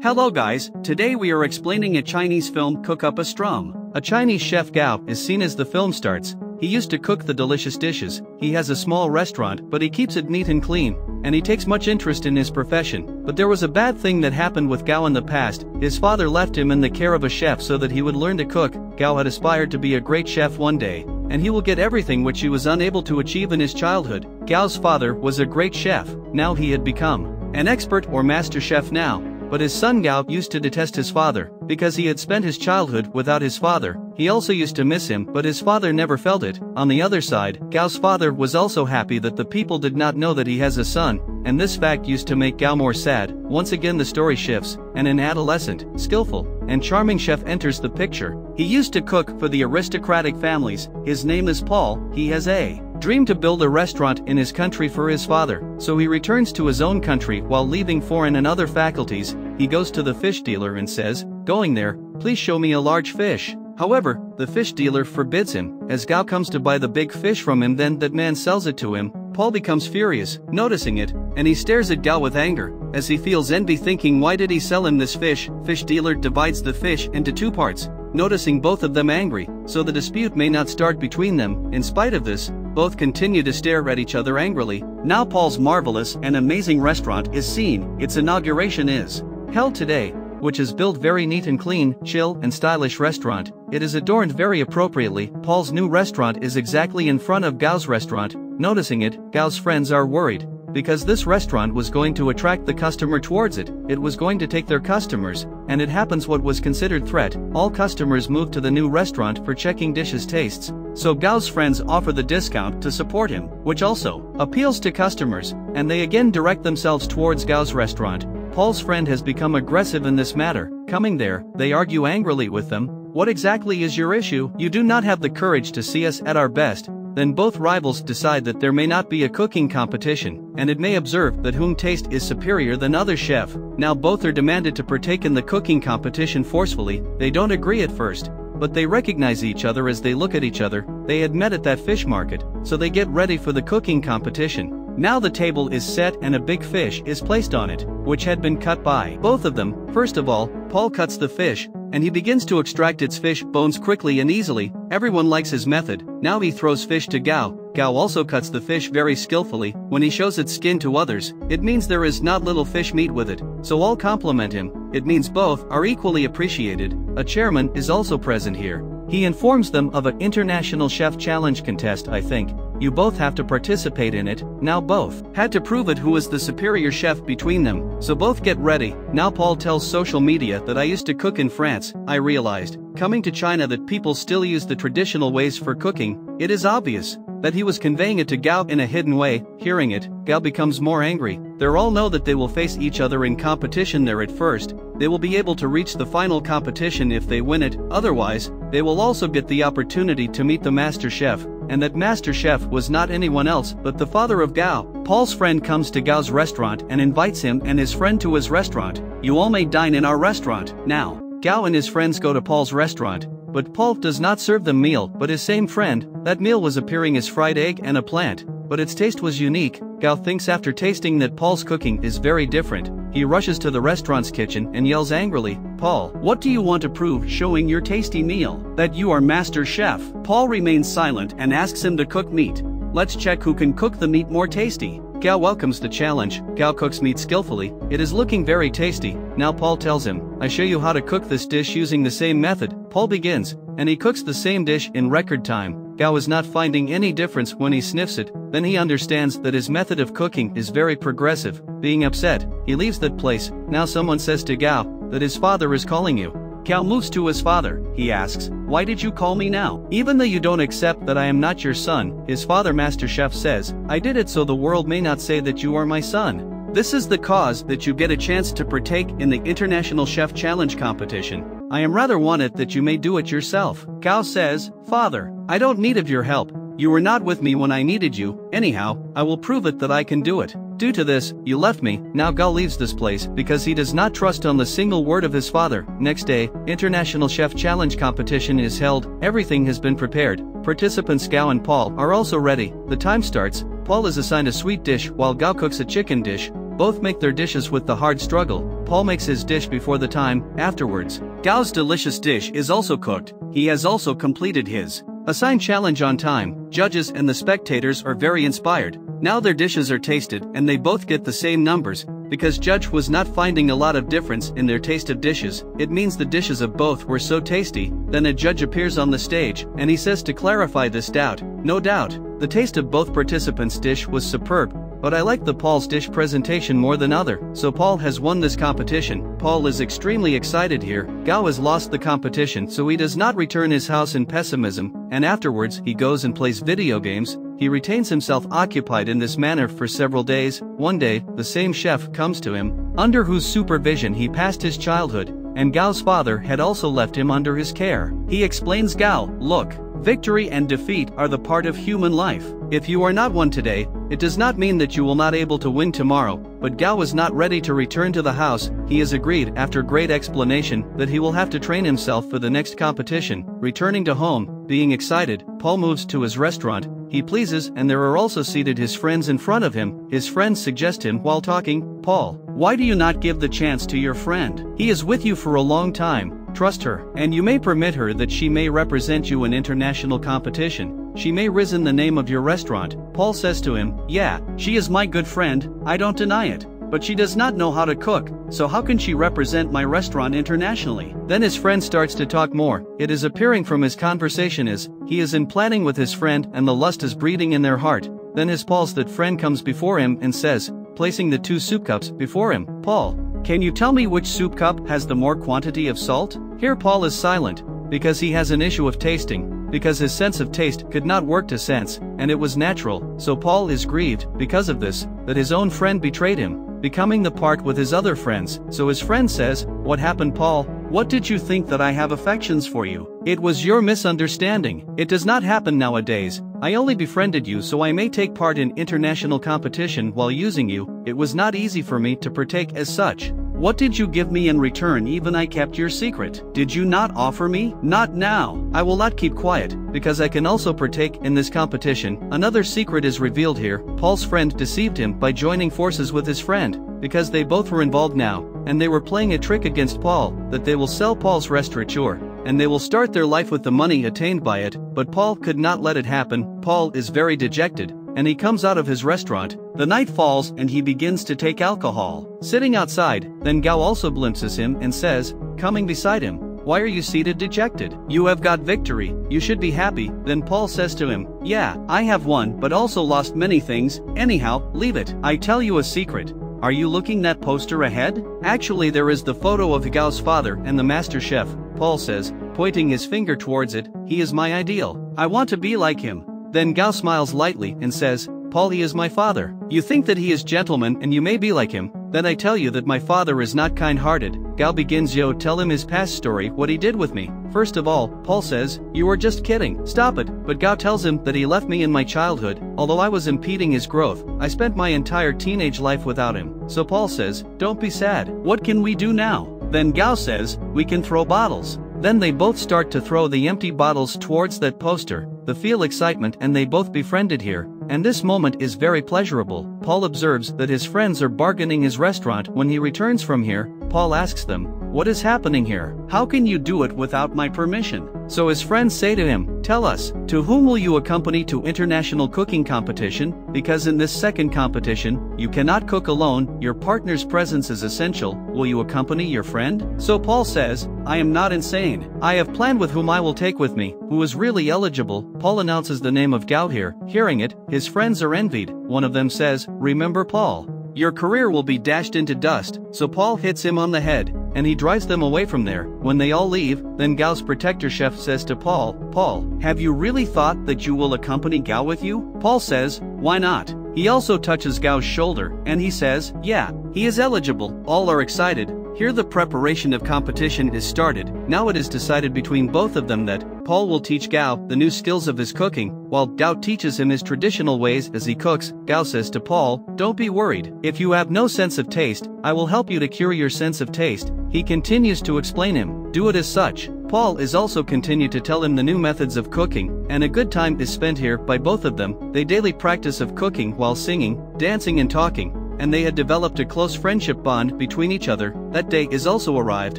Hello guys, today we are explaining a Chinese film Cook Up a Strum. A Chinese chef Gao is seen as the film starts. He used to cook the delicious dishes. He has a small restaurant but he keeps it neat and clean, and he takes much interest in his profession. But there was a bad thing that happened with Gao in the past. His father left him in the care of a chef so that he would learn to cook. Gao had aspired to be a great chef one day, and he will get everything which he was unable to achieve in his childhood. Gao's father was a great chef. Now he had become an expert or master chef now. But his son Gao used to detest his father, because he had spent his childhood without his father. He also used to miss him, but his father never felt it. On the other side, Gao's father was also happy that the people did not know that he has a son, and this fact used to make Gao more sad. Once again the story shifts, and an adolescent, skillful, and charming chef enters the picture. He used to cook for the aristocratic families. His name is Paul. He has a dream to build a restaurant in his country for his father, so he returns to his own country while leaving foreign and other faculties. He goes to the fish dealer and says, "Going there, please show me a large fish." However, the fish dealer forbids him. As Gao comes to buy the big fish from him, then that man sells it to him. Paul becomes furious, noticing it, and he stares at Gao with anger, as he feels envy, thinking, why did he sell him this fish? Fish dealer divides the fish into two parts, noticing both of them angry, so the dispute may not start between them. In spite of this, both continue to stare at each other angrily. Now Paul's marvelous and amazing restaurant is seen. Its inauguration is held today, which is built very neat and clean, chill and stylish restaurant. It is adorned very appropriately. Paul's new restaurant is exactly in front of Gao's restaurant. Noticing it, Gao's friends are worried, because this restaurant was going to attract the customer towards it. It was going to take their customers, and it happens what was considered threat. All customers moved to the new restaurant for checking dishes' tastes. So Gao's friends offer the discount to support him, which also appeals to customers, and they again direct themselves towards Gao's restaurant. Paul's friend has become aggressive in this matter. Coming there, they argue angrily with them. What exactly is your issue? You do not have the courage to see us at our best. Then both rivals decide that there may not be a cooking competition, and it may observe that whom taste is superior than other chef. Now both are demanded to partake in the cooking competition forcefully. They don't agree at first, but they recognize each other as they look at each other. They had met at that fish market, so they get ready for the cooking competition. Now the table is set and a big fish is placed on it, which had been cut by both of them. First of all, Paul cuts the fish, and he begins to extract its fish bones quickly and easily. Everyone likes his method. Now he throws fish to Gao. Gao also cuts the fish very skillfully. When he shows its skin to others, it means there is not little fish meat with it, so all compliment him. It means both are equally appreciated. A chairman is also present here. He informs them of an international chef challenge contest. I think you both have to participate in it. Now both had to prove it who is the superior chef between them, so both get ready. Now Paul tells social media that I used to cook in France. I realized, coming to China, that people still use the traditional ways for cooking. It is obvious that he was conveying it to Gao in a hidden way. Hearing it, Gao becomes more angry. They all know that they will face each other in competition there at first. They will be able to reach the final competition if they win it. Otherwise, they will also get the opportunity to meet the master chef, and that master chef was not anyone else but the father of Gao. Paul's friend comes to Gao's restaurant and invites him and his friend to his restaurant. You all may dine in our restaurant. Now, Gao and his friends go to Paul's restaurant, but Paul does not serve them meal, but his same friend. That meal was appearing as fried egg and a plant, but its taste was unique. Gao thinks after tasting that Paul's cooking is very different. He rushes to the restaurant's kitchen and yells angrily, "Paul, what do you want to prove showing your tasty meal? That you are master chef?" Paul remains silent and asks him to cook meat. Let's check who can cook the meat more tasty. Gao welcomes the challenge. Gao cooks meat skillfully. It is looking very tasty. Now Paul tells him, "I show you how to cook this dish using the same method." Paul begins, and he cooks the same dish in record time. Gao is not finding any difference when he sniffs it. Then he understands that his method of cooking is very progressive. Being upset, he leaves that place. Now someone says to Gao that his father is calling you. Gao moves to his father. He asks, "Why did you call me now? Even though you don't accept that I am not your son?" His father, master chef, says, "I did it so the world may not say that you are my son. This is the cause that you get a chance to partake in the International Chef Challenge competition. I am rather wanted that you may do it yourself." Gao says, "Father, I don't need of your help. You were not with me when I needed you. Anyhow, I will prove it that I can do it. Due to this, you left me." Now Gao leaves this place because he does not trust on the single word of his father. Next day, International Chef Challenge competition is held. Everything has been prepared. Participants Gao and Paul are also ready. The time starts. Paul is assigned a sweet dish while Gao cooks a chicken dish. Both make their dishes with the hard struggle. Paul makes his dish before the time, afterwards. Gaus' delicious dish is also cooked. He has also completed his assigned challenge on time. Judges and the spectators are very inspired. Now their dishes are tasted and they both get the same numbers. Because judge was not finding a lot of difference in their taste of dishes, it means the dishes of both were so tasty. Then a judge appears on the stage, and he says to clarify this doubt, no doubt, the taste of both participants' dish was superb, but I like the Paul's dish presentation more than other, so Paul has won this competition. Paul is extremely excited here. Gao has lost the competition, so he does not return his house in pessimism, and afterwards he goes and plays video games. He retains himself occupied in this manner for several days. One day, the same chef comes to him, under whose supervision he passed his childhood, and Gao's father had also left him under his care. He explains Gao, look, victory and defeat are the part of human life. If you are not won today, it does not mean that you will not able to win tomorrow. But Gao is not ready to return to the house. He has agreed, after great explanation, that he will have to train himself for the next competition. Returning to home, being excited, Paul moves to his restaurant. He pleases, and there are also seated his friends in front of him. His friends suggest him while talking, Paul, why do you not give the chance to your friend? He is with you for a long time. Trust her, and you may permit her that she may represent you in international competition. She may rise in the name of your restaurant. Paul says to him, yeah, she is my good friend, I don't deny it. But she does not know how to cook, so how can she represent my restaurant internationally? Then his friend starts to talk more. It is appearing from his conversation is, he is in planning with his friend and the lust is breeding in their heart. Then his Paul's that friend comes before him and says, placing the 2 soup cups before him, Paul, can you tell me which soup cup has the more quantity of salt? Here Paul is silent, because he has an issue of tasting, because his sense of taste could not work to sense, and it was natural, so Paul is grieved, because of this, that his own friend betrayed him, becoming the part with his other friends. So his friend says, what happened, Paul? What did you think that I have affections for you? It was your misunderstanding. It does not happen nowadays. I only befriended you so I may take part in international competition while using you. It was not easy for me to partake as such. What did you give me in return? Even I kept your secret. Did you not offer me? Not now. I will not keep quiet, because I can also partake in this competition. Another secret is revealed here. Paul's friend deceived him by joining forces with his friend, because they both were involved now, and they were playing a trick against Paul, that they will sell Paul's restaurateur, and they will start their life with the money attained by it. But Paul could not let it happen. Paul is very dejected, and he comes out of his restaurant. The night falls and he begins to take alcohol. Sitting outside, then Gao also glimpses him and says, coming beside him, why are you seated dejected? You have got victory, you should be happy. Then Paul says to him, yeah, I have won but also lost many things. Anyhow, leave it. I tell you a secret. Are you looking that poster ahead? Actually there is the photo of Gao's father and the master chef. Paul says, pointing his finger towards it, he is my ideal. I want to be like him. Then Gao smiles lightly and says, Paul, he is my father. You think that he is gentleman and you may be like him. Then I tell you that my father is not kind-hearted. Gao begins tell him his past story, what he did with me. First of all, Paul says, you are just kidding. Stop it. But Gao tells him that he left me in my childhood. Although I was impeding his growth, I spent my entire teenage life without him. So Paul says, don't be sad. What can we do now? Then Gao says, we can throw bottles. Then they both start to throw the empty bottles towards that poster. They feel excitement and they both befriended here, and this moment is very pleasurable. Paul observes that his friends are bargaining his restaurant. When he returns from here, Paul asks them, what is happening here? How can you do it without my permission? So his friends say to him, tell us, to whom will you accompany to international cooking competition? Because in this second competition, you cannot cook alone, your partner's presence is essential. Will you accompany your friend? So Paul says, I am not insane. I have planned with whom I will take with me, who is really eligible. Paul announces the name of Gao here. Hearing it, his friends are envied. One of them says, remember Paul, your career will be dashed into dust. So Paul hits him on the head, and he drives them away from there. When they all leave, then Gao's protector chef says to Paul, Paul, have you really thought that you will accompany Gao with you? Paul says, why not? He also touches Gao's shoulder, and he says, yeah, he is eligible. All are excited. Here the preparation of competition is started. Now it is decided between both of them that Paul will teach Gao the new skills of his cooking, while Gao teaches him his traditional ways as he cooks. Gao says to Paul, don't be worried. If you have no sense of taste, I will help you to cure your sense of taste. He continues to explain him, do it as such. Paul is also continued to tell him the new methods of cooking, and a good time is spent here by both of them. They daily practice of cooking while singing, dancing and talking. and they had developed a close friendship bond between each other. That day is also arrived.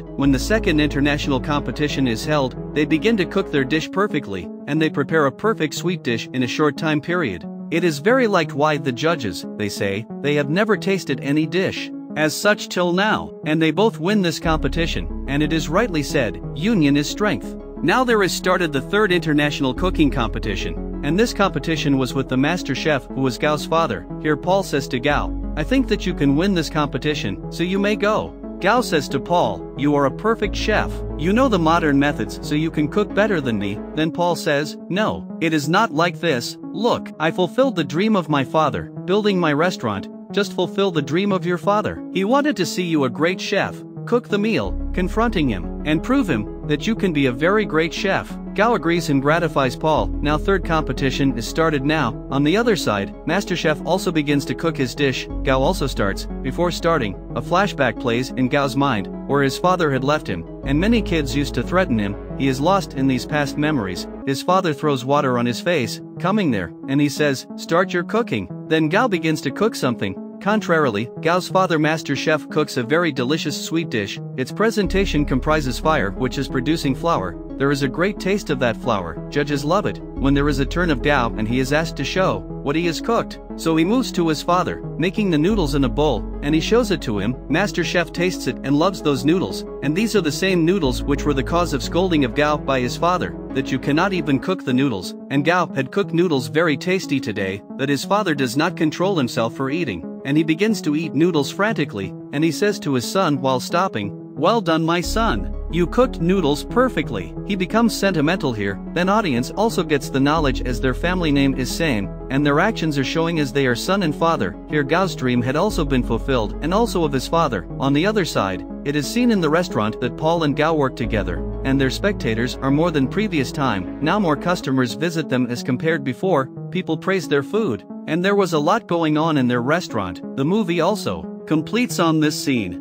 When the second international competition is held, they begin to cook their dish perfectly, and they prepare a perfect sweet dish in a short time period. It is very liked by the judges. They say they have never tasted any dish as such till now, and they both win this competition, and it is rightly said, union is strength. Now there is started the third international cooking competition, and this competition was with the master chef who was Gaus' father. Here Paul says to Gao, "I think that you can win this competition, so you may go." Gao says to Paul, "You are a perfect chef. You know the modern methods, so you can cook better than me." Then Paul says, "No, it is not like this. Look, I fulfilled the dream of my father, building my restaurant. Just fulfill the dream of your father. He wanted to see you a great chef. Cook the meal," confronting him, "and prove him that you can be a very great chef." Gao agrees and gratifies Paul. Now third competition is started now. On the other side, Master Chef also begins to cook his dish. Gao also starts. Before starting, a flashback plays in Gao's mind, where his father had left him, and many kids used to threaten him. He is lost in these past memories. His father throws water on his face, coming there, and he says, "Start your cooking." Then Gao begins to cook something. Contrarily, Gao's father Master Chef cooks a very delicious sweet dish. Its presentation comprises fire, which is producing flour. There is a great taste of that flour. Judges love it. When there is a turn of Gao and he is asked to show what he has cooked, so he moves to his father, making the noodles in a bowl, and he shows it to him. Master Chef tastes it and loves those noodles, and these are the same noodles which were the cause of scolding of Gao by his father, that you cannot even cook the noodles. And Gao had cooked noodles very tasty today, that his father does not control himself for eating, and he begins to eat noodles frantically, and he says to his son while stopping, "Well done, my son. You cooked noodles perfectly." He becomes sentimental here. Then audience also gets the knowledge as their family name is same, and their actions are showing as they are son and father. Here Gao's dream had also been fulfilled, and also of his father. On the other side, it is seen in the restaurant that Paul and Gao work together, and their spectators are more than previous time. Now more customers visit them as compared before. People praise their food, and there was a lot going on in their restaurant. The movie also completes on this scene.